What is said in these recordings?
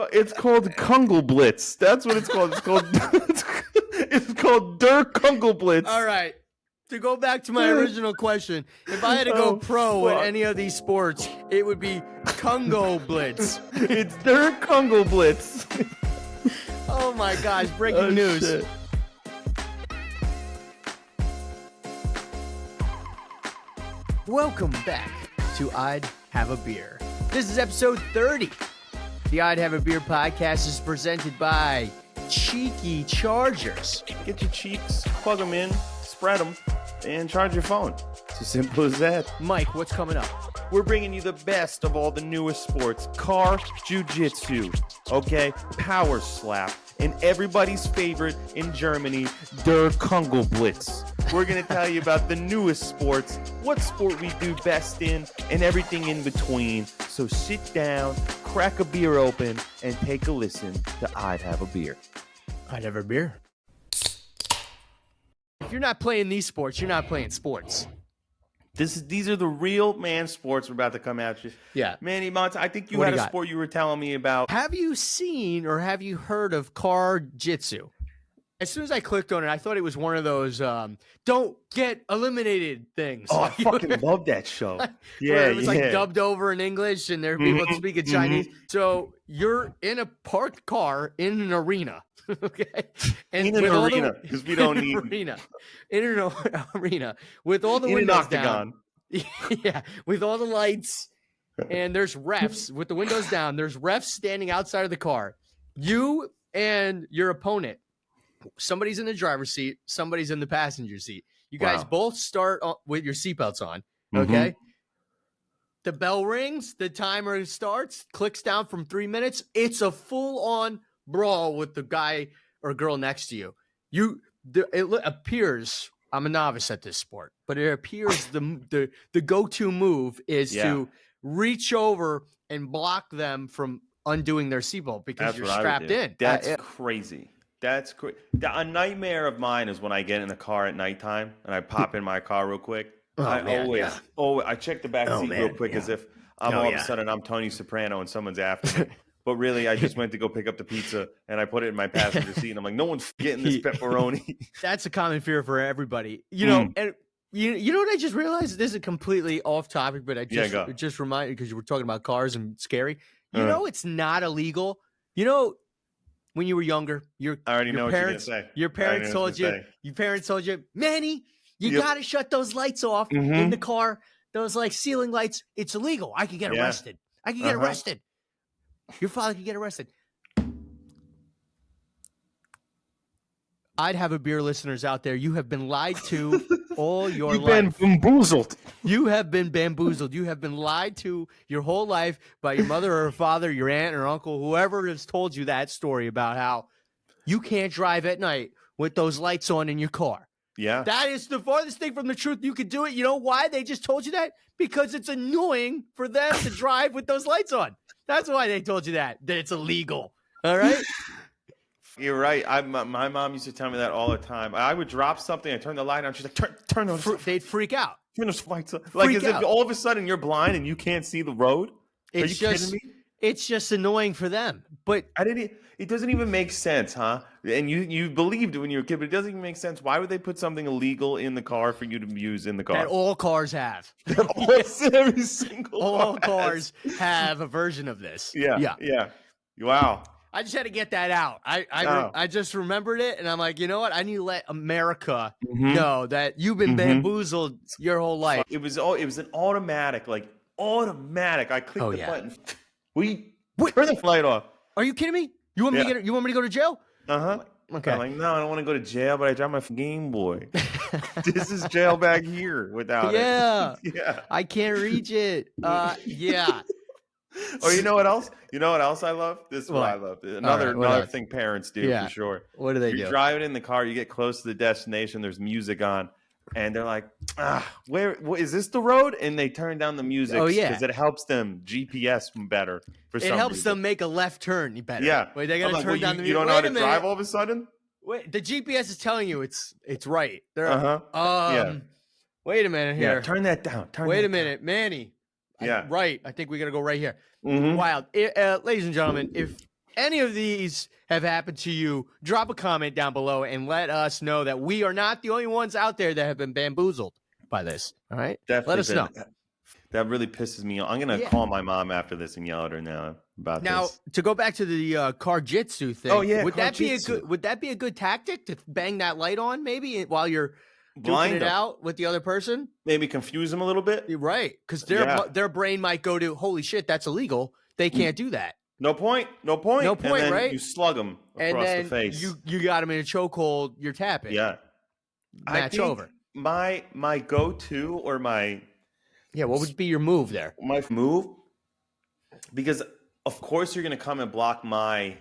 It's called KugelBlitz. That's what it's called. It's called Der KugelBlitz. All right. To go back to my original question, if I had to go pro in any of these sports, it would be KugelBlitz. It's Der KugelBlitz. Oh my gosh, breaking news. Shit. Welcome back to I'd Have a Beer. This is episode 30. The I'd Have a Beer podcast is presented by Cheeky Chargers. Get your cheeks, plug them in, spread them, and charge your phone. It's as simple as that. Mike, what's coming up? We're bringing you the best of all the newest sports. Car Ju Jitsu, okay? Power slap. And everybody's favorite in Germany, Der KugelBlitz. We're going to tell you about the newest sports, what sport we do best in, and everything in between. So sit down, crack a beer open, and take a listen to I'd Have a Beer. I'd have a beer. If you're not playing these sports, you're not playing sports. These are the real man sports we're about to come at you. Yeah. Manny Mozz, I think you What had do a you got? sport you were telling me about. Have you seen or have you heard of Car Jitsu? As soon as I clicked on it, I thought it was one of those don't get eliminated things. Oh, I fucking love that show. Where Yeah, it was like dubbed over in English and there are people speaking Chinese. So you're in a parked car in an arena. Okay. And In an with all the- arena, 'cause we don't need- In an arena with all the In an windows octagon. down. Yeah, with all the lights, and there's refs with the windows down. There's refs standing outside of the car. You and your opponent, somebody's in the driver's seat, somebody's in the passenger seat. You guys Wow. both start with your seatbelts on. Mhm. Okay. The bell rings, the timer starts, clicks down from 3 minutes. It's a full-on brawl with the guy or girl next to you. It appears, I'm a novice at this sport, but it appears the go-to move is to reach over and block them from undoing their seatbelt because That's you're what I would strapped do. in. That's crazy. That's crazy. A nightmare of mine is when I get in the car at nighttime and I pop in my car real quick. I check the back seat real quick as if all of a sudden I'm Tony Soprano and someone's after me. But really, I just went to go pick up the pizza and I put it in my passenger seat. And I'm like, no one's getting this pepperoni. That's a common fear for everybody. You know, and you know what I just realized? This is completely off topic, but I just reminded because you were talking about cars and scary. You know, it's not illegal. You know, when you were younger, your parents told you, Manny, you got to shut those lights off in the car. Those like ceiling lights. It's illegal. I could get arrested. I could get arrested. Your father could get arrested. I'd have a beer, listeners out there. You have been lied to all your life. You've been bamboozled. You have been bamboozled. You have been lied to your whole life by your mother or father, your aunt or uncle, whoever has told you that story about how you can't drive at night with those lights on in your car. Yeah. That is the farthest thing from the truth. You could do it. You know why they just told you that? Because it's annoying for them to drive with those lights on. That's why they told you that it's illegal. All right? You're right. My mom used to tell me that all the time. I would drop something, I turn the light on. She's like, turn those. They'd freak out. Turn those lights on. Like as if all of a sudden you're blind and you can't see the road. Are you kidding me? It's just annoying for them. But it doesn't even make sense, huh? And you believed it when you were a kid, but it doesn't even make sense. Why would they put something illegal in the car for you to use in the car? That all cars have. Every single all cars have a version of this. Yeah. Wow. I just had to get that out. I just remembered it, and I'm like, you know what? I need to let America know that you've been bamboozled your whole life. It was an automatic. I clicked the button. Turn the light off. Are you kidding me? You want me to go to jail? Okay. I'm like, no, I don't want to go to jail, but I drive my Game Boy. This is jail back here without it. Yeah. I can't reach it. Yeah. Or you know what else? You know what else I love? This is what I love. Another thing parents do for sure. What do they do? You're driving in the car, you get close to the destination, there's music on, and they're like, where is this the road? And they turn down the music because it helps them GPS better for some reason. It helps them make a left turn better. Yeah. Wait, they gotta turn down the music. You don't know how to drive all of a sudden? Wait, the GPS is telling you it's right. Yeah. Wait a minute here. Yeah, turn that down. Wait a minute, Manny. Yeah. Right. I think we got to go right here. Mm-hmm. Wild. Ladies and gentlemen, if any of these have happened to you, drop a comment down below and let us know that we are not the only ones out there that have been bamboozled by this. All right? Definitely let us know. That really pisses me off. I'm going to call my mom after this and yell at her now about this. Now, to go back to the Car Jitsu thing, would that be a good tactic to bang that light on maybe while you're duking it out with the other person? Maybe confuse them a little bit. Right, because their brain might go to, holy shit, that's illegal. They can't do that. No point, and then right? You slug them across the face. You got them in a chokehold. You're tapping. Yeah, match over. My go-to or my what would be your move there? My move, because of course you're going to come and block my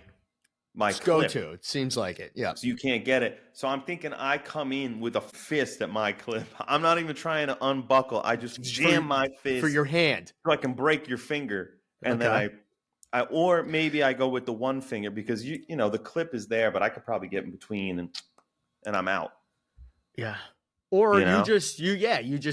clip. Go-to. It seems like it. Yeah. So you can't get it. So I'm thinking I come in with a fist at my clip. I'm not even trying to unbuckle. I just jam my fist for your hand so I can break your finger, and then I or maybe I go with the one finger because you know the clip is there, but I could probably get in between and I'm out. Yeah. Or you just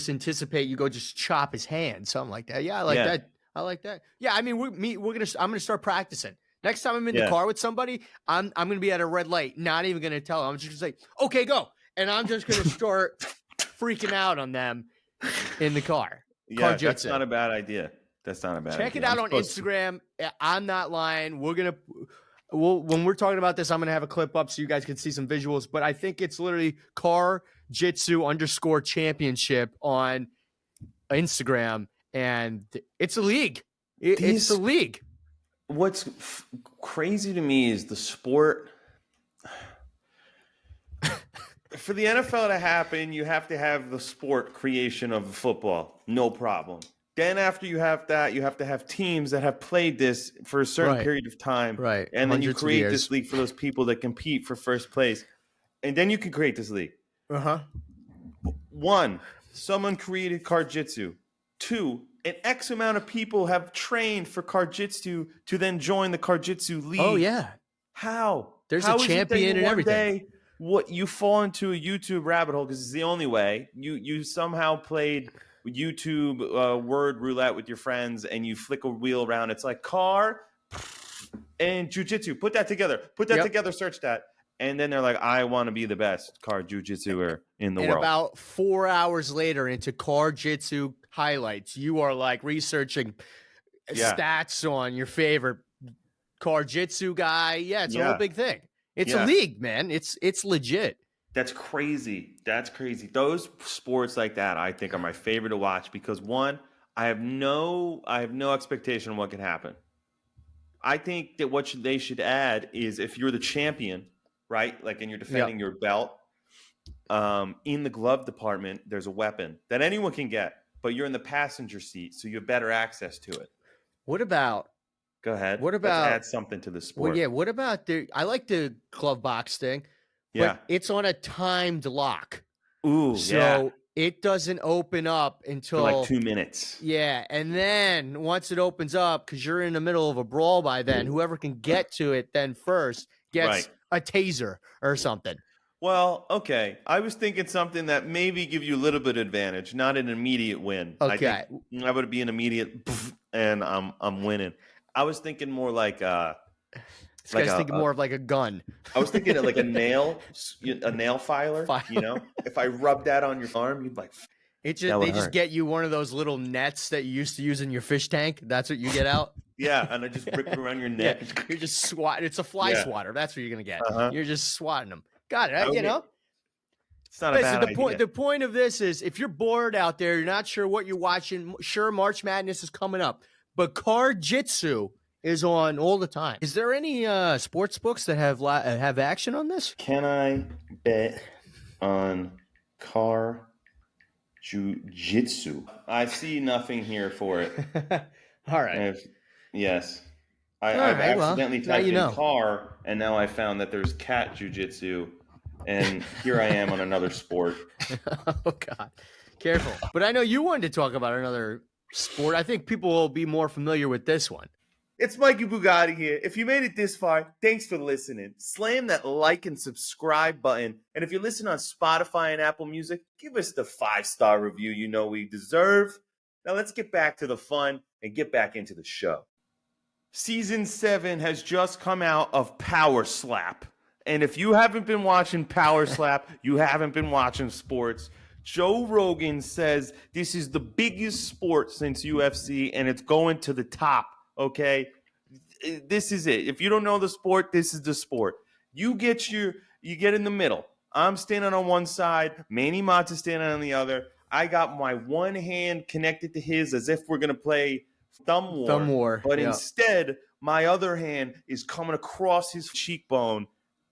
anticipate, you go just chop his hand, something like that. Yeah, I like that. I like that. Yeah, I mean, I'm gonna start practicing. Next time I'm in the car with somebody, I'm gonna be at a red light, not even gonna tell them. I'm just gonna say, okay, go. And I'm just gonna start freaking out on them in the car. Yeah, that's not a bad idea. That's not a bad idea. Check it out on Instagram. I'm not lying. When we're talking about this, I'm going to have a clip up so you guys can see some visuals. But I think it's literally Car Jitsu _championship on Instagram. And it's a league. It's a league. What's crazy to me is the sport. For the NFL to happen, you have to have the sport creation of football. No problem. Then after you have that, you have to have teams that have played this for a certain period of time. Right. And then you create this league for those people that compete for first place. And then you can create this league. Uh-huh. 1, someone created Car Jitsu. 2, an X amount of people have trained for Car Jitsu to then join the Car Jitsu league. Oh, yeah. How? There's a champion and everything. Day, what you fall into a YouTube rabbit hole because it's the only way. You somehow played YouTube word roulette with your friends and you flick a wheel around. It's like car and jujitsu. Put that together. Search that. And then they're like, I want to be the best Car Ju Jitsuer in the world. And about 4 hours later into Car Jitsu highlights, you are like researching stats on your favorite Car Jitsu guy. Yeah, it's a whole big thing. It's a league, man. It's legit. That's crazy. Those sports like that, I think, are my favorite to watch because 1, I have no expectation of what can happen. I think that what they should add is if you're the champion, right? Like, and you're defending your belt, in the glove department, there's a weapon that anyone can get, but you're in the passenger seat, so you have better access to it. What about? Go ahead. What about? Let's add something to the sport. Well, yeah. What about I like the glove box thing. But it's on a timed lock. Ooh, so it doesn't open up until for like 2 minutes. Yeah, and then once it opens up, because you're in the middle of a brawl by then, whoever can get to it then first gets a taser or something. Well, okay. I was thinking something that maybe give you a little bit of advantage, not an immediate win. Okay. I think that would be an immediate and I'm winning. I was thinking more like This guy's thinking more of like a gun. I was thinking of like a nail filer. You know, if I rub that on your arm, you'd like. They just get you one of those little nets that you used to use in your fish tank. That's what you get out. Yeah, and I just rip it around your neck. Yeah, you're just swatting. It's a fly swatter. That's what you're gonna get. You're just swatting them. Got it. You know. It's not a bad idea. The point of this is, if you're bored out there, you're not sure what you're watching. Sure, March Madness is coming up, but Car Jitsu is on all the time. Is there any sports books that have action on this? Can I bet on Car Ju Jitsu? I see nothing here for it. All right. Yes. I've accidentally typed in car, and now I found that there's cat jujitsu, and here I am on another sport. Oh, God. Careful. But I know you wanted to talk about another sport. I think people will be more familiar with this one. It's Mikey Bugatti here. If you made it this far, thanks for listening. Slam that like and subscribe button. And if you listen on Spotify and Apple Music, give us the 5-star review you know we deserve. Now let's get back to the fun and get back into the show. Season 7 has just come out of Power Slap. And if you haven't been watching Power Slap, you haven't been watching sports. Joe Rogan says this is the biggest sport since UFC, and it's going to the top, okay? This is it. If you don't know the sport, this is the sport. You get in the middle. I'm standing on one side. Manny Mozz is standing on the other. I got my one hand connected to his as if we're going to play Thumb War. But instead, my other hand is coming across his cheekbone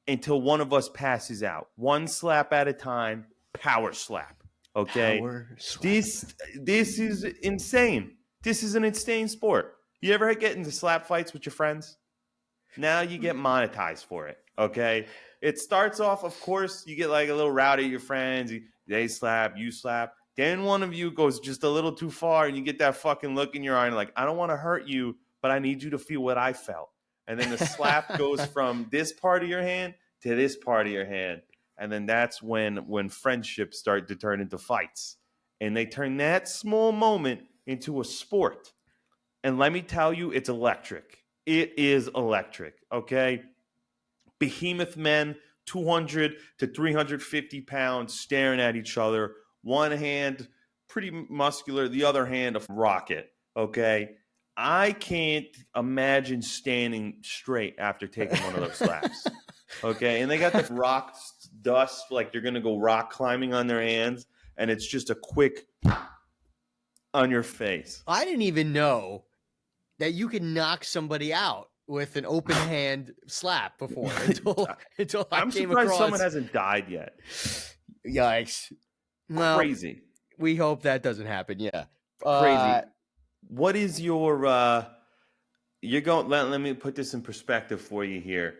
until one of us passes out. One slap at a time. Power slap. Okay? Power slap. This is insane. This is an insane sport. You ever get into slap fights with your friends? Now you get monetized for it. Okay? It starts off, of course, you get like a little rowdy with your friends. They slap, you slap. Then one of you goes just a little too far and you get that fucking look in your eye and like, I don't want to hurt you, but I need you to feel what I felt. And then the slap goes from this part of your hand to this part of your hand. And then that's when friendships start to turn into fights. And they turn that small moment into a sport. And let me tell you, it's electric. It is electric, okay? Behemoth men, 200 to 350 pounds, staring at each other. One hand, pretty muscular. The other hand, a rocket, okay? I can't imagine standing straight after taking one of those slaps, okay? And they got the rock dust, like they're going to go rock climbing on their hands, and it's just a quick on your face. I didn't even know that you could knock somebody out with an open hand slap before until I'm surprised someone hasn't died yet. Yikes. Well, crazy. We hope that doesn't happen. Yeah. Crazy. What is your you're going let me put this in perspective for you here.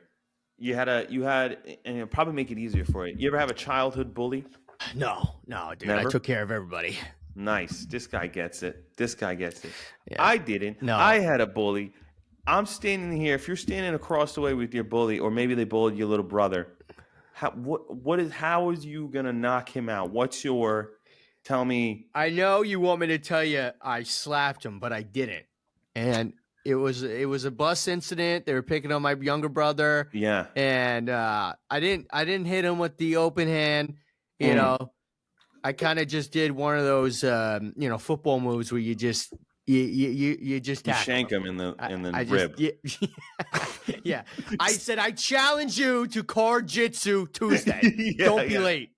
You had and it'll probably make it easier for you. You ever have a childhood bully? No, dude. Never? I took care of everybody. Nice. This guy gets it. Yeah. I didn't. No. I had a bully. I'm standing here. If you're standing across the way with your bully, or maybe they bullied your little brother, how is you gonna knock him out? Tell me. I know you want me to tell you I slapped him, but I didn't. And it was a bus incident. They were picking on my younger brother. Yeah. And I didn't hit him with the open hand. You know, I kind of just did one of those football moves where you just shank him in the rib. Yeah. I said, I challenge you to Car Jitsu Tuesday. Don't be late.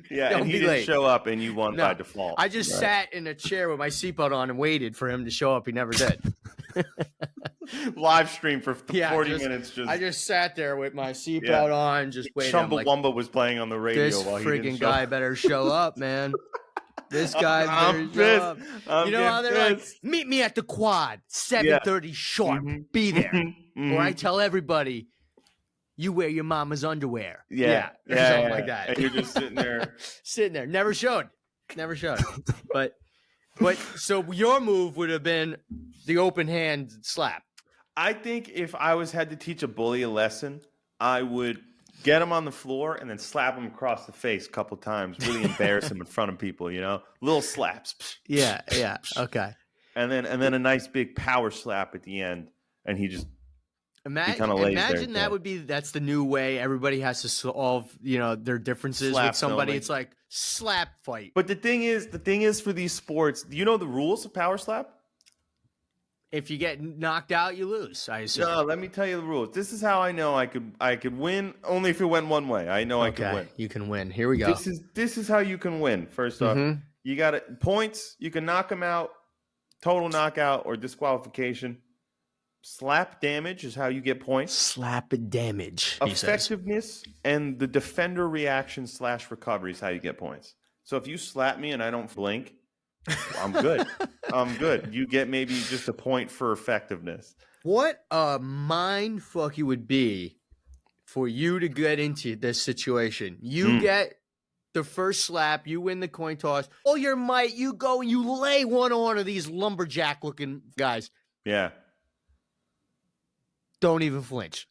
Yeah, and he didn't show up, and you won by default. I just sat in a chair with my seatbelt on and waited for him to show up. He never did. Live stream for 40 minutes. I just sat there with my seatbelt on, just waiting. Chumbawamba was playing on the radio. This while he friggin' guy better show up, man. This guy better show up. You know how they're like, meet me at the quad, 7:30 sharp. Be there. Or I tell everybody, you wear your mama's underwear. Yeah. Something like that. And you're just sitting there. Never showed. But so your move would have been the open hand slap. I think if I had to teach a bully a lesson, I would get him on the floor and then slap him across the face a couple times. Really embarrass him in front of people, little slaps. Yeah. Okay. And then a nice big power slap at the end, and he just Imagine that's the new way everybody has to solve, their differences with somebody. It's like slap fight. But the thing is for these sports, do you know the rules of power slap? If you get knocked out, you lose, I assume. No, let me tell you the rules. This is how I know I could win only if it went one way. I know I could win. You can win. Here we go. This is how you can win. First off, you got points. You can knock them out, total knockout or disqualification. Slap damage is how you get points. Slap damage. Effectiveness and the defender reaction / recovery is how you get points. So if you slap me and I don't blink, I'm good. You get maybe just a point for effectiveness. What a mind fuck it would be for you to get into this situation. You get the first slap, you win the coin toss. All your might, you go and you lay one on of these lumberjack looking guys. Yeah. Don't even flinch.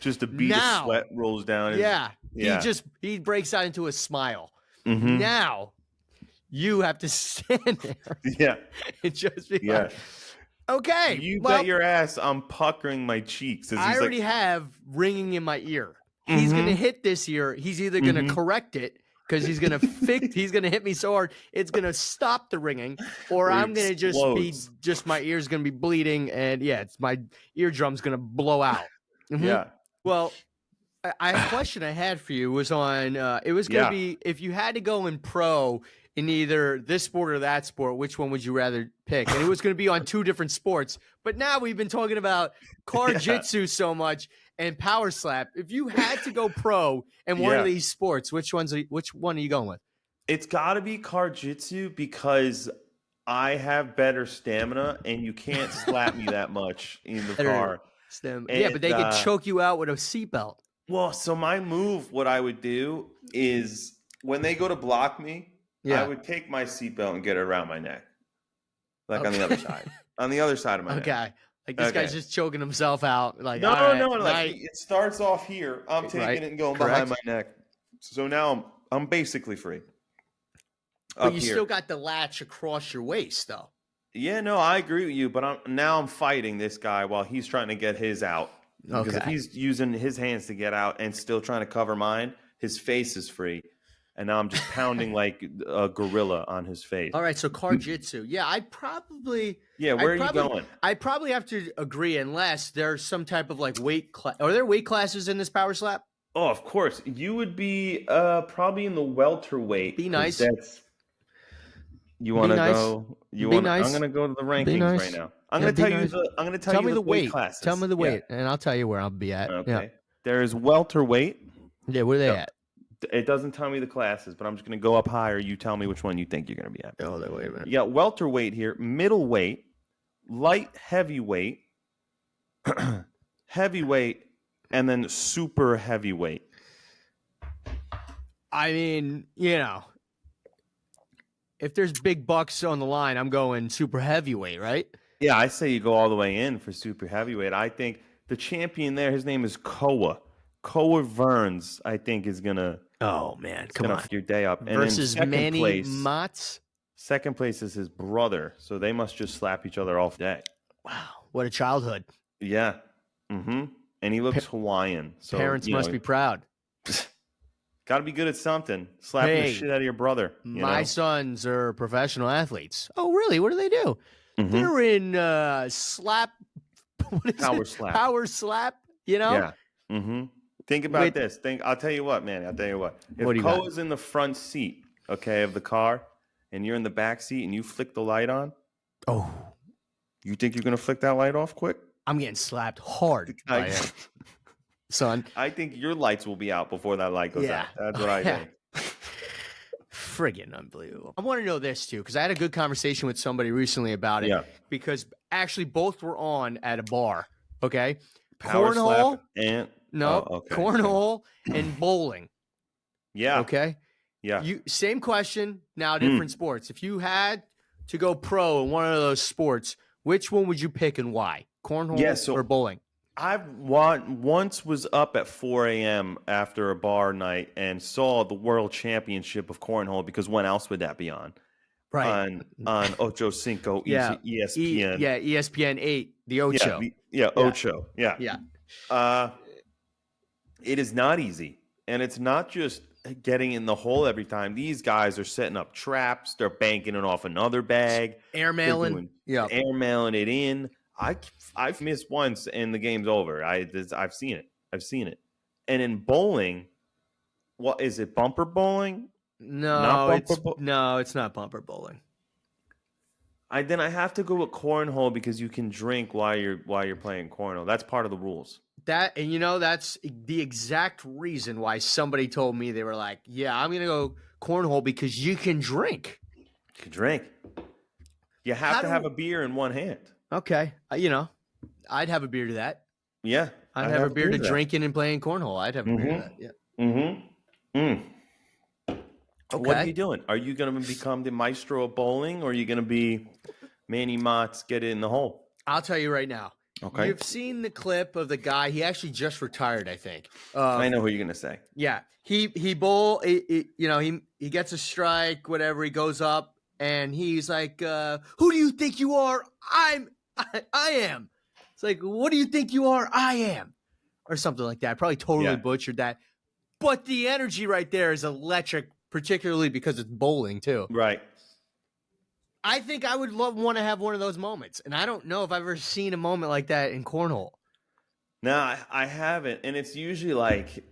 Just a bead of sweat rolls down. He breaks out into a smile. Now you have to stand there. Yeah. And just be like, Okay. You bet your ass I'm puckering my cheeks. I already have ringing in my ear. He's going to hit this ear. He's either going to correct it because he's going to he's going to hit me so hard, it's going to stop the ringing, or I'm going to just my ear's going to be bleeding, and it's my eardrum's going to blow out. Yeah. Well, a question I had for you was on, it was going to be, if you had to go in pro in either this sport or that sport, which one would you rather pick? And it was going to be on 2 different sports. But now we've been talking about Car Jitsu so much and Power Slap. If you had to go pro in one of these sports, which one are you going with? It's got to be Car Jitsu because I have better stamina and you can't slap me that much in the car. But they could choke you out with a seatbelt. Well, so my move, what I would do is when they go to block me, I would take my seatbelt and get it around my neck. Like on the other side. On the other side of my neck. Like this guy's just choking himself out. Like no. Like it starts off here. I'm taking it and going behind my neck. So now I'm basically free. But you still got the latch across your waist, though. Yeah, no, I agree with you. But I'm fighting this guy while he's trying to get his out. Because if he's using his hands to get out and still trying to cover mine, his face is free. And now I'm just pounding like a gorilla on his face. All right, so Car Jitsu. Yeah, I'd probably... Yeah, where are you going? I'd probably have to agree unless there's some type of like weight class. Are there weight classes in this Power Slap? Oh, of course. You would be probably in the welterweight. Be nice. You want to go? I'm going to go to the rankings right now. I'm going to tell you the weight classes. Tell me the weight, and I'll tell you where I'll be at. Okay. Yeah. There is welterweight. Yeah, where are they at? It doesn't tell me the classes, but I'm just going to go up higher. You tell me which one you think you're going to be at. Oh, wait a minute. You got welterweight here, middleweight, light heavyweight, heavyweight, and then super heavyweight. I mean, if there's big bucks on the line, I'm going super heavyweight, right? Yeah, I say you go all the way in for super heavyweight. I think the champion there, his name is Koa. Koa Verns, I think, is going to... Oh, man, come on. Your day up. And versus Manny Mozz? Second place is his brother, so they must just slap each other all day. Wow, what a childhood. Yeah. Mm-hmm. And he looks Hawaiian. So parents must be proud. Got to be good at something. Slapping the shit out of your brother. My sons are professional athletes. Oh, really? What do they do? Mm-hmm. They're in slap. Power slap. Power slap, Yeah. Mm-hmm. Think about this. I'll tell you what, man. If Koa's in the front seat, of the car, and you're in the back seat and you flick the light on, you think you're going to flick that light off quick? I'm getting slapped hard. Son. I think your lights will be out before that light goes out. That's what I think. Friggin' unbelievable. I want to know this, too, because I had a good conversation with somebody recently about it. Yeah. Because actually both were on at a bar, okay? Power Cornhole slap and... Cornhole and bowling. Yeah. Okay? Yeah. Same question, now different sports. If you had to go pro in one of those sports, which one would you pick and why? Cornhole or bowling? I once was up at 4 a.m. after a bar night and saw the world championship of cornhole, because when else would that be on? Right. On Ocho Cinco, ESPN. ESPN 8, the Ocho. Ocho. Yeah. Yeah. It is not easy. And it's not just getting in the hole every time. These guys are setting up traps. They're banking it off another bag. Airmailing. Airmailing it in. I've missed once and the game's over. I've seen it. And in bowling, what is it? Bumper bowling? No, it's not bumper bowling. Then I have to go with cornhole because you can drink while you're playing cornhole. That's part of the rules. That's the exact reason why somebody told me, they were like, "Yeah, I'm gonna go cornhole because you can drink." You can drink. You have to have a beer in one hand. Okay, I'd have a beer to that. Yeah, I'd have a beer to drinking and playing cornhole. I'd have a beer to that. Yeah. Mm-hmm. Okay. What are you doing? Are you going to become the maestro of bowling, or are you going to be Manny Mozz, get it in the hole? I'll tell you right now. Okay. You've seen the clip of the guy. He actually just retired, I think. I know who you're going to say. Yeah. He gets a strike, whatever. He goes up and he's like, "Who do you think you are? I'm I am. It's like, what do you think you are? I am. Or something like that. I probably totally butchered that. But the energy right there is electric, particularly because it's bowling too. Right. I think I would want to have one of those moments. And I don't know if I've ever seen a moment like that in cornhole. No, I haven't. And it's usually like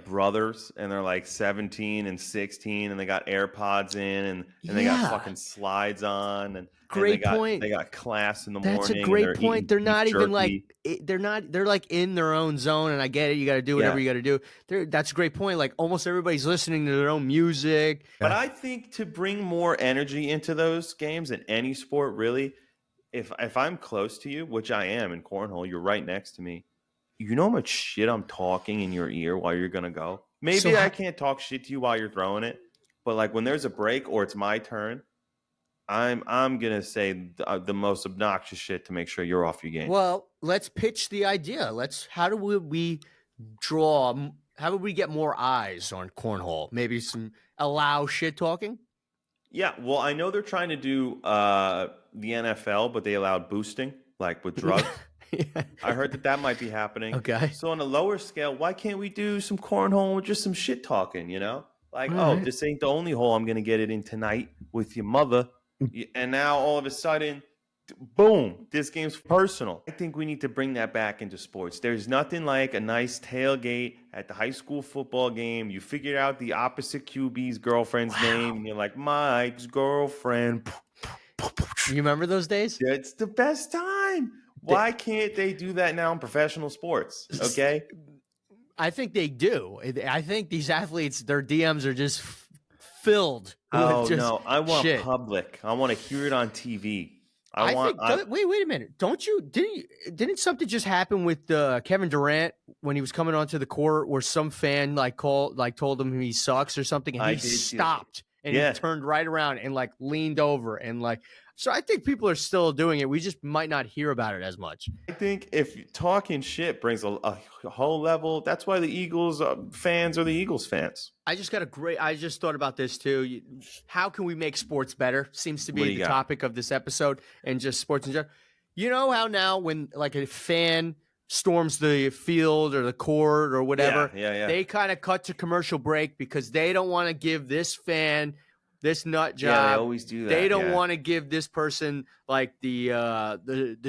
brothers, and they're like 17 and 16, and they got AirPods in, and they got fucking slides on, and great point. They got class in the morning. That's a great point. They're not even like they're like in their own zone, and I get it. You got to do whatever you got to do. That's a great point. Like almost everybody's listening to their own music. But I think to bring more energy into those games in any sport, really, if I'm close to you, which I am in cornhole, you're right next to me. You know how much shit I'm talking in your ear while you're gonna go? Maybe I can't talk shit to you while you're throwing it, but like when there's a break or it's my turn, I'm gonna say the most obnoxious shit to make sure you're off your game. Well, let's pitch the idea. How do we get more eyes on cornhole? Maybe allow shit talking? Yeah, well, I know they're trying to do the NFL, but they allowed boosting, like with drugs. Yeah. I heard that might be happening. Okay. So on a lower scale, why can't we do some cornhole with just some shit talking, you know? Like, this ain't the only hole I'm going to get it in tonight with your mother. And now all of a sudden, boom, this game's personal. I think we need to bring that back into sports. There's nothing like a nice tailgate at the high school football game. You figure out the opposite QB's girlfriend's name, and you're like, Mike's girlfriend. You remember those days? It's the best time. Why can't they do that now in professional sports? Okay. I think they do. I think these athletes, their DMs are just filled. No, I want public. I want to hear it on TV. Wait a minute. Didn't something just happen with Kevin Durant when he was coming onto the court where some fan told him he sucks or something, and he stopped and he turned right around and like leaned over and like. So I think people are still doing it. We just might not hear about it as much. I think if talking shit brings a whole level, that's why the Eagles fans are the Eagles fans. I just thought about this too. How can we make sports better? Seems to be the topic of this episode, and just sports in general. You know how now when like a fan storms the field or the court or whatever, they kind of cut to commercial break because they don't want to give this fan this nut job. Yeah, they always do that. They don't want to give this person like the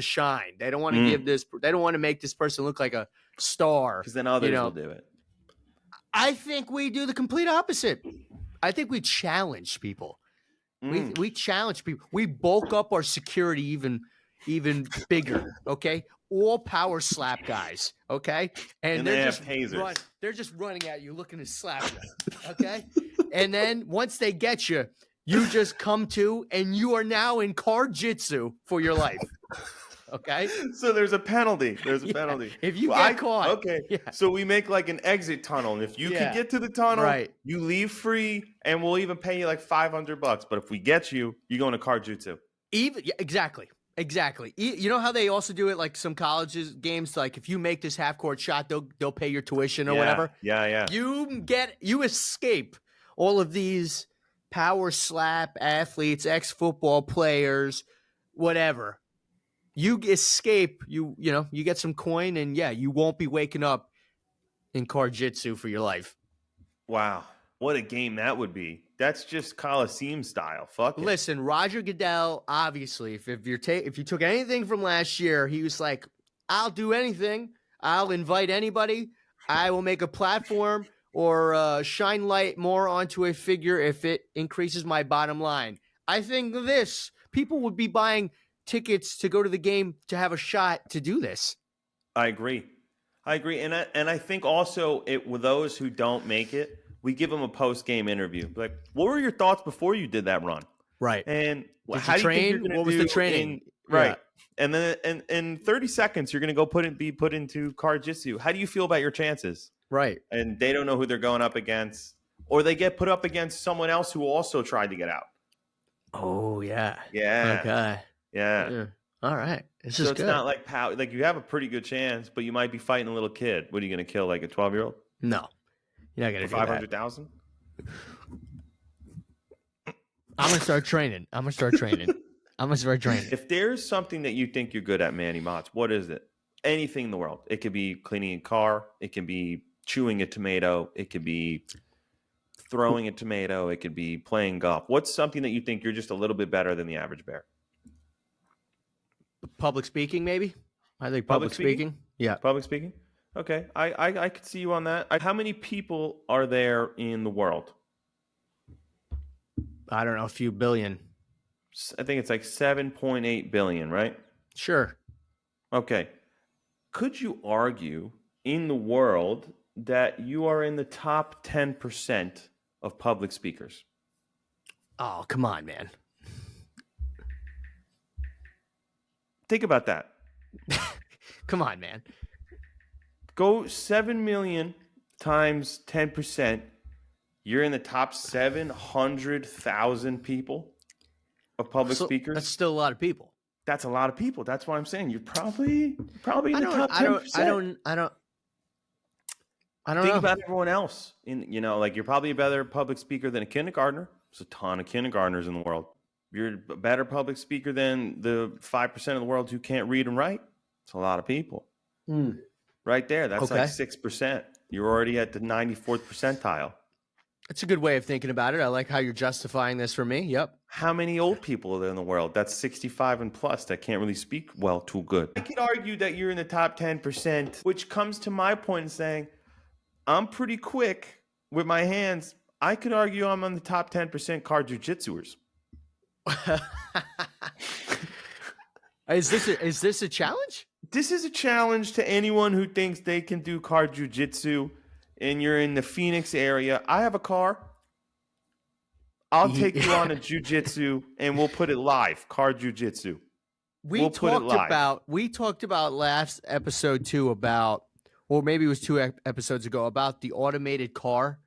shine. They don't want to give this. They don't want to make this person look like a star. Because then others will do it. I think we do the complete opposite. I think we challenge people. We challenge people. We bulk up our security even bigger. Okay, all power slap guys. Okay, and they're just tasers. They're just running at you, looking to slap you. Okay. And then once they get you, you just come to, and you are now in Car Jitsu for your life. Okay? So there's a penalty. Penalty. If you get caught. Okay. Yeah. So we make like an exit tunnel. And if you can get to the tunnel, you leave free, and we'll even pay you like $500. But if we get you, you're going to Car Jitsu. Exactly. You know how they also do it like some colleges games, like if you make this half court shot, they'll pay your tuition or whatever. Yeah. You escape all of these power slap athletes, ex-football players, whatever. You escape, you get some coin, and you won't be waking up in Car Jitsu for your life. Wow. What a game that would be. That's just Coliseum style. Fuck it. Listen, Roger Goodell, obviously, if you took anything from last year, he was like, I'll do anything. I'll invite anybody. I will make a platform or shine light more onto a figure if it increases my bottom line. I think people would be buying tickets to go to the game to have a shot to do this. I agree. And I think also with those who don't make it, we give them a post-game interview. Like, what were your thoughts before you did that run? Right. And how do you think you're going to do? What was the training? Right. And then in 30 seconds, you're going to go be put into Car Jitsu. How do you feel about your chances? Right. And they don't know who they're going up against. Or they get put up against someone else who also tried to get out. Oh, yeah. Yeah. Okay. Yeah. All right. It's not like power. Like, you have a pretty good chance, but you might be fighting a little kid. What are you going to kill, like a 12-year-old? No. You're not going to do that. 500,000? I'm going to start training. How much do I drink? If there's something that you think you're good at, Manny Mozz, what is it? Anything in the world. It could be cleaning a car. It can be chewing a tomato. It could be throwing a tomato. It could be playing golf. What's something that you think you're just a little bit better than the average bear? Public speaking, maybe. I think public speaking. Yeah. Public speaking? Okay. I could see you on that. How many people are there in the world? I don't know, a few billion. I think it's like 7.8 billion, right? Sure. Okay. Could you argue in the world that you are in the top 10% of public speakers? Oh, come on, man. Think about that. Come on, man. Go 7 million times 10%. You're in the top 700,000 people of public speakers. That's still a lot of people. That's a lot of people. That's why I'm saying you're probably in the top 10%. I don't Think know. about everyone else. Like you're probably a better public speaker than a kindergartner. There's a ton of kindergartners in the world. You're a better public speaker than the 5% of the world who can't read and write. It's a lot of people. Right there. That's like 6%. You're already at the 94th percentile. That's a good way of thinking about it. I like how you're justifying this for me. Yep. How many old people are there in the world? That's 65 and plus that can't really speak well too good. I could argue that you're in the top 10%, which comes to my point in saying I'm pretty quick with my hands. I could argue I'm on the top 10% Car Ju Jitsuers. Is this a challenge? This is a challenge to anyone who thinks they can do Car Ju Jitsu and you're in the Phoenix area. I have a car. I'll take you on a jiu-jitsu and we'll put it live. Car Ju Jitsu. We talked about last episode too about, or maybe it was 2 episodes ago, about the automated car.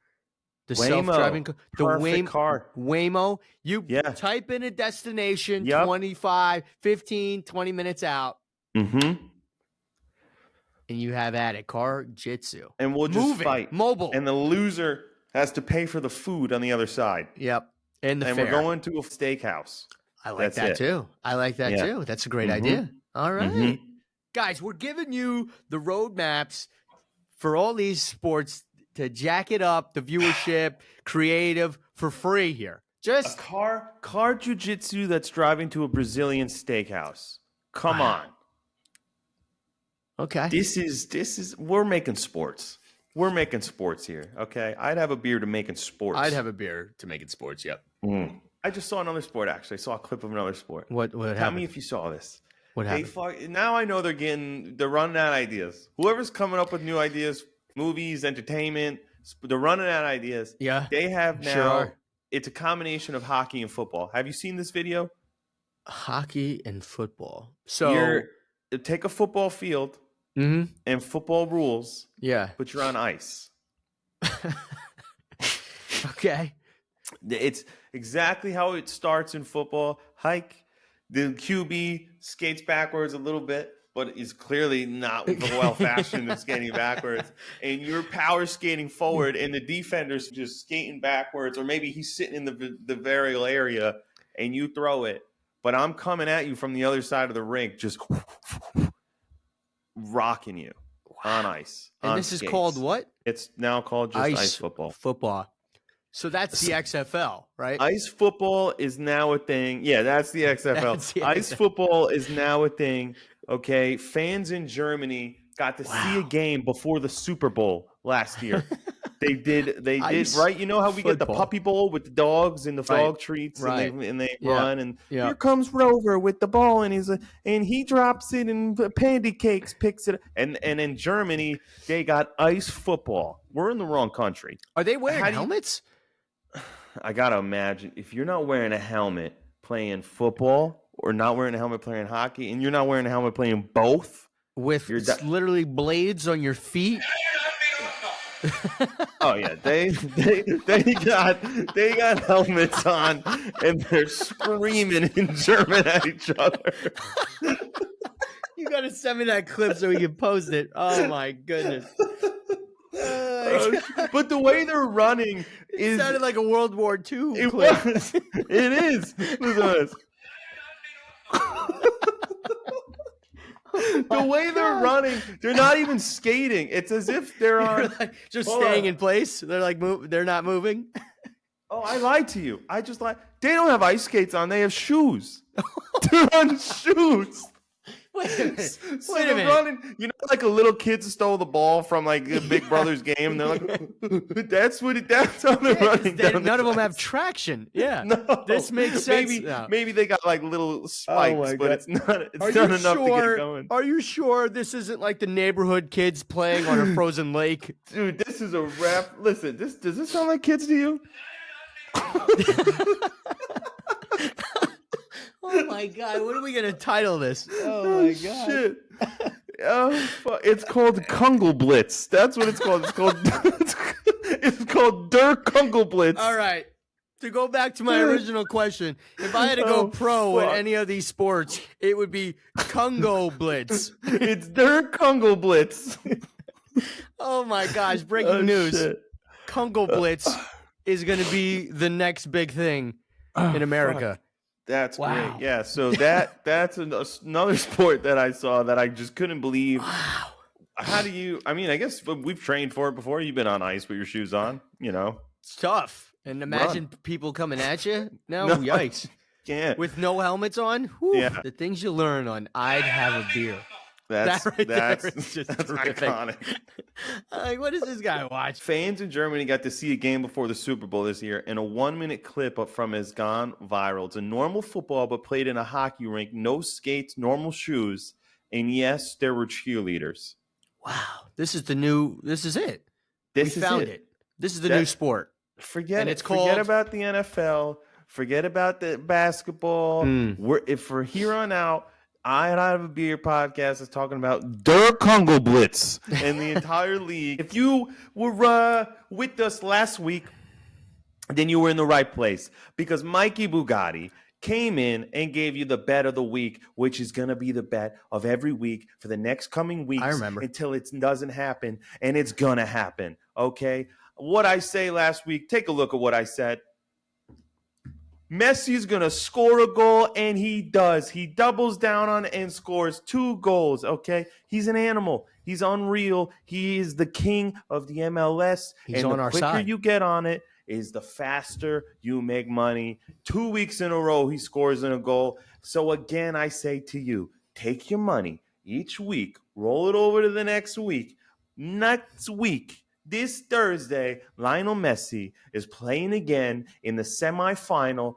The self-driving car. The car. Waymo. You type in a destination 25, 15, 20 minutes out. Mm-hmm. And you have at it Car Jitsu. And we'll just fight. Mobile. And the loser has to pay for the food on the other side. Yep. And fare. We're going to a steakhouse. I like that too. That's a great idea. All right. Guys, we're giving you the roadmaps for all these sports to jack it up, the viewership, creative, for free here. Just a car jiu-jitsu that's driving to a Brazilian steakhouse. Come on. Okay. This is we're making sports. We're making sports here. Okay. I'd have a beer to making sports. I'd have a beer to making sports. Yep. I just saw another sport. Actually, I saw a clip of another sport. What happened? Tell me if you saw this. What happened? Now I know they're running out of ideas. Whoever's coming up with new ideas, movies, entertainment, they're running out of ideas. Yeah. They have now. Sure are. It's a combination of hockey and football. Have you seen this video? Hockey and football. So take a football field and football rules. Yeah. But you're on ice. Okay. It's exactly how it starts in football. Hike. The QB skates backwards a little bit, but is clearly not well-fashioned in skating backwards. And you're power skating forward, and the defender's just skating backwards, or maybe he's sitting in the varial area, and you throw it. But I'm coming at you from the other side of the rink, just rocking you on ice. And this skates. Is called what? It's now called just ice football. Football. So that's the XFL, right? Ice football is now a thing. Yeah, that's the XFL. Ice football is now a thing. Okay, fans in Germany got to see a game before the Super Bowl last year. They did, right? You know how we get the puppy bowl with the dogs and the dog treats, and they run, and here comes Rover with the ball, and he drops it, and Pancakes picks it, and in Germany they got ice football. We're in the wrong country. Are they wearing helmets? I gotta imagine if you're not wearing a helmet playing football, or not wearing a helmet playing hockey, and you're not wearing a helmet playing both, with literally blades on your feet. Oh yeah, they got helmets on, and they're screaming in German at each other. You gotta send me that clip so we can post it. Oh my goodness. But the way they're running it sounded like a World War II clip. It is. Listen to this. The way they're running, they're not even skating. It's as if they're on just staying in place. They're like they're not moving. Oh, I lied to you. I just lied. They don't have ice skates on. They have shoes. They're on shoes. Wait a minute. So they're running, like a little kid stole the ball from like a Big Brother's game. And they're like, that's how they're running. None of them have traction. Yeah. No, this makes sense. Maybe they got like little spikes, but it's not enough to get going. Are you sure this isn't like the neighborhood kids playing on a frozen lake? Dude, this is a rap. Listen, does this sound like kids to you? Oh my God! What are we gonna title this? Oh my God! Shit. It's called KugelBlitz. That's what it's called. It's called Der KugelBlitz. All right. To go back to my original question, if I had to go pro in any of these sports, it would be KugelBlitz. It's Der KugelBlitz. Oh my gosh! Breaking news: shit. KugelBlitz is going to be the next big thing in America. Fuck. That's great. Yeah. So that's another sport that I saw that I just couldn't believe. Wow. How do you? I mean, I guess we've trained for it before. You've been on ice with your shoes on. It's tough. And imagine people coming at you. No, yikes. Yeah. With no helmets on. Whew, yeah. The things you learn on I'd Have a Beer. That's just iconic. Like, what does this guy watch? Fans in Germany got to see a game before the Super Bowl this year, and a 1-minute clip up from it has gone viral. It's a normal football, but played in a hockey rink. No skates, normal shoes, and yes, there were cheerleaders. Wow, this is it. We found it. This is the new sport. Forget about the NFL. Forget about the basketball. If we're here on out, I Have a Beer podcast is talking about Der KugelBlitz and the entire league. If you were with us last week, then you were in the right place, because Mikey Bugatti came in and gave you the bet of the week, which is going to be the bet of every week for the next coming weeks. I remember. Until it doesn't happen, and it's going to happen, okay? What I say last week, take a look at what I said. Messi's going to score a goal, and he does. He doubles down on it and scores 2 goals, okay? He's an animal. He's unreal. He is the king of the MLS. He's on our side. The quicker you get on it is the faster you make money. 2 weeks in a row, he scores in a goal. So again, I say to you, take your money each week, roll it over to the next week. Next week, this Thursday, Lionel Messi is playing again in the semifinal.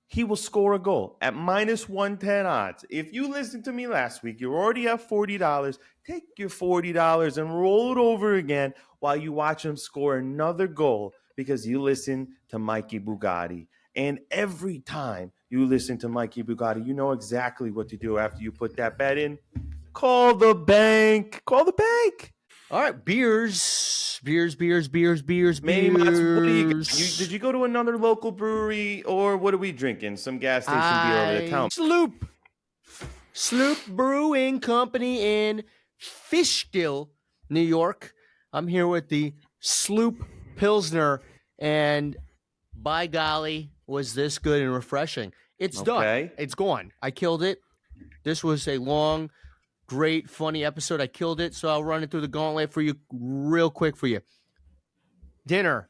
He will score a goal at minus 110 odds. If you listened to me last week, you already have $40. Take your $40 and roll it over again while you watch him score another goal, because you listen to Mikey Bugatti. And every time you listen to Mikey Bugatti, you know exactly what to do after you put that bet in. Call the bank. Call the bank. All right, beers. Manny Mozz, what do you get? Did you go to another local brewery, or what are we drinking? Some gas station beer over the town. Sloop Brewing Company in Fishkill, New York. I'm here with the Sloop Pilsner, and by golly, was this good and refreshing. It's done. It's gone. I killed it. This was a long, great, funny episode. I killed it, so I'll run it through the gauntlet for you real quick for you. Dinner.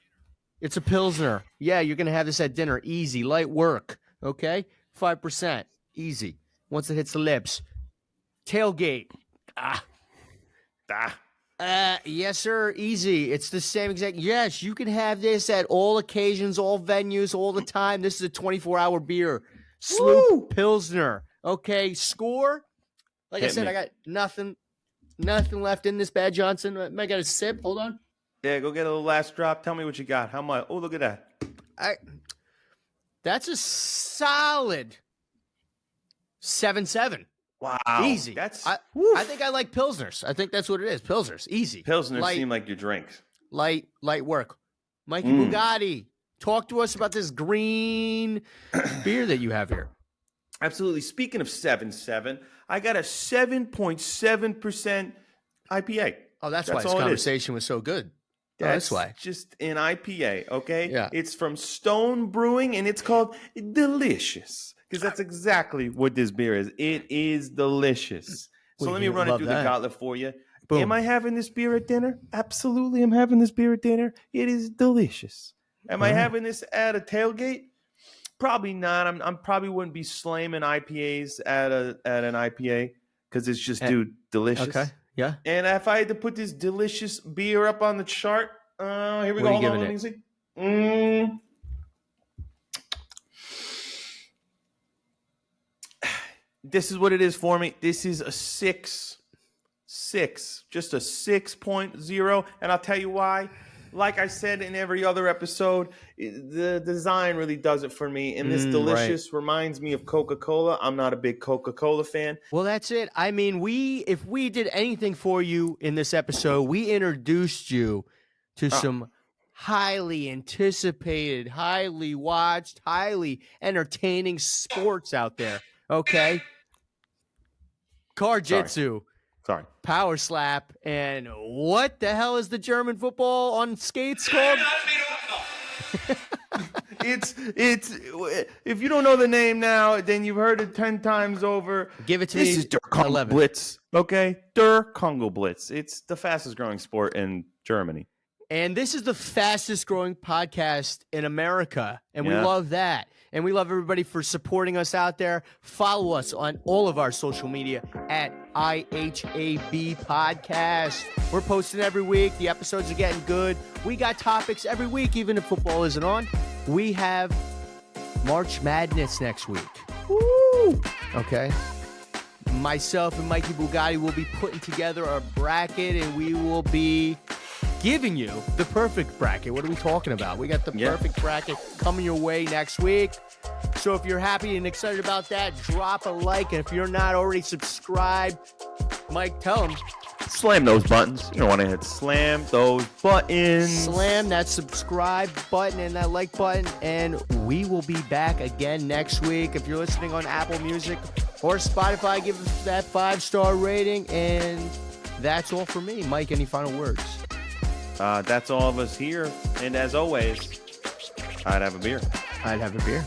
It's a Pilsner. Yeah, you're going to have this at dinner. Easy, light work, okay? 5%. Easy. Once it hits the lips. Tailgate. Yes, sir. Easy. It's the same exact. Yes, you can have this at all occasions, all venues, all the time. This is a 24-hour beer. Sloop Pilsner. Okay, score. Like I said, I got nothing left in this Bad Johnson. I got a sip. Hold on. Yeah, go get a little last drop. Tell me what you got. How much? Oh, look at that. That's a solid 7.7. Wow. Easy. I think I like Pilsners. I think that's what it is. Pilsners. Easy. Pilsners seem like your drinks. Light work. Mikey Bugatti, talk to us about this green beer that you have here. Absolutely. Speaking of 7.7, I got a 7.7% IPA. Oh, that's why this conversation was so good. That's why. Just an IPA, okay? Yeah. It's from Stone Brewing, and it's called Delicious. because that's exactly what this beer is. It is delicious. So let me run it through the gauntlet for you. Boom. Am I having this beer at dinner? Absolutely, I'm having this beer at dinner. It is delicious. Am I having this at a tailgate? Probably not. I'm probably wouldn't be slamming IPAs at an IPA because it's just delicious. Okay. Yeah. And if I had to put this delicious beer up on the chart, here we go. Hold on, let me see. This is what it is for me. This is a 6, just a 6.0. And I'll tell you why. Like I said in every other episode, the design really does it for me. And this delicious reminds me of Coca-Cola. I'm not a big Coca-Cola fan. Well, that's it. I mean, if we did anything for you in this episode, we introduced you to some highly anticipated, highly watched, highly entertaining sports out there. Okay? Car Jitsu. Sorry. Power slap, and what the hell is the German football on skates called? It's if you don't know the name now, then you've heard it 10 times over. Give it to me. This is Der KugelBlitz. Okay? Der KugelBlitz. It's the fastest growing sport in Germany. And this is the fastest growing podcast in America. And we love that. And we love everybody for supporting us out there. Follow us on all of our social media at IHAB Podcast. We're posting every week. The episodes are getting good. We got topics every week, even if football isn't on. We have March Madness next week. Woo! Okay. Myself and Mikey Bugatti will be putting together a bracket, and we will be giving you the perfect bracket. What are we talking about? We got the perfect bracket coming your way next week. So if you're happy and excited about that, drop a like. And if you're not already subscribed, Mike, tell them. Slam those buttons. You don't want to hit slam those buttons. Slam that subscribe button and that like button. And we will be back again next week. If you're listening on Apple Music or Spotify, give us that 5-star rating. And that's all for me. Mike, any final words? That's all of us here. And as always, I'd have a beer. I'd have a beer.